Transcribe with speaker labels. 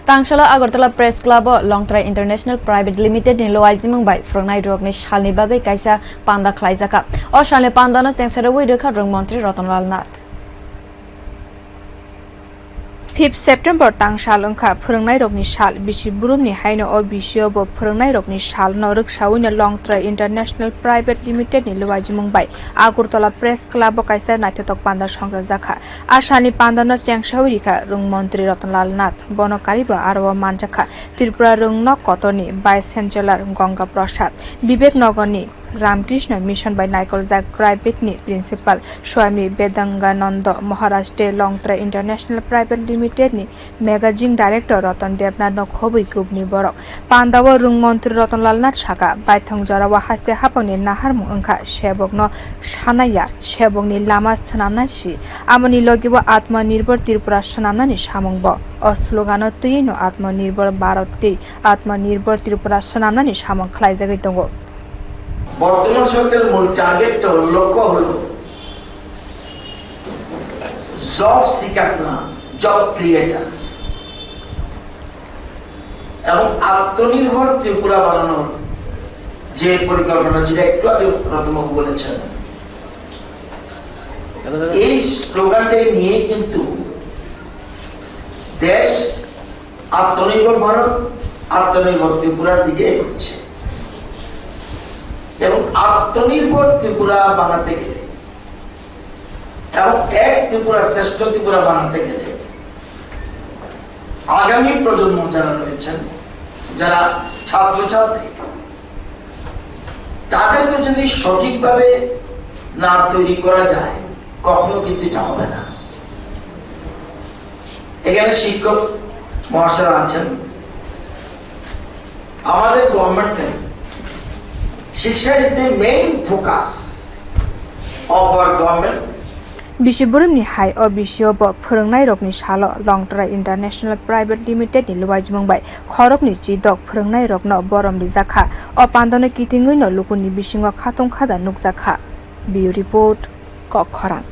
Speaker 1: Tang salo Agartala Press Club Longtrai International Private Limited ni luajimung bai phwrwngnai rwng ni salni bagwi kaisa panda khwlaijak o salni panda no chengsai rwng montri Ratanlal nath 5 September Tang sal ongkha phwrwngnai rokni sal bisi burumni haino o bisio bo phwrwngnai rokni sal no rwksawino Longtrai International Private Limited ni luajimung bai Agartala Press Club kaisa naithotok panda songjak asani panda no chengsai rwng montri Ratanlal nath bono kariba aro manjakha Tripura rwng no kotoni Vice Chancellor Ganga Prasad Vivek Nagarni Ramkrishna Mission by Naikoljak Private ni Principal Swami Vedangananda Maharashtra Longtrai International Private Limited ni Magazine Director Ratan Devnath no khobui kubni borok Pandawa rung montri Ratanlal nath saka baithong jarawa haste hapangni naharmung ongkha sebok no sanaya sebokni lama sanamna si amoni logibo Atmanirbhar Tripura sanamnani samungbo o slogano tui no Atmanirbhar Bharat tei Atmanirbhar Tripura sanamnani samung khwlaijak tongo
Speaker 2: বর্তমান সরকারের মূল টার্গেটটা লক্ষ্য হলো job seeker না job creator এবং আত্মনির্ভর ত্রিপুরা বানানোর যে পরিকল্পনা যেটা একটু আগে প্রথমবাবু বলেছেন এই স্লোগানটাকে নিয়ে কিন্তু দেশ আত্মনির্ভর ভারত আত্মনির্ভর ত্রিপুরার দিকে এগোচ্ছে এবং আত্মনির্ভর ত্রিপুরা বানাতে গেলে এবং এক ত্রিপুরা শ্রেষ্ঠ ত্রিপুরা বানাতে গেলে আগামী প্রজন্ম যারা রয়েছেন যারা ছাত্রছাত্রী তাদেরকে যদি সঠিকভাবে না তৈরি করা যায় কখনো কিন্তু এটা হবে না এখানে শিক্ষক মহাশয়রা আছেন আমাদের গভর্নমেন্টে Shiksha is the main focus of our government.
Speaker 1: Bisi burumni hai o bisio bo phwrwngnai rokni salo Longtrai International Private Limited ni luajimung bai khorokni chidok phwrwngnai rokno borom rijakha o pandano kitingui no lukuni bisingo khatong khaja nukjakha. Bureau report Kokhoran.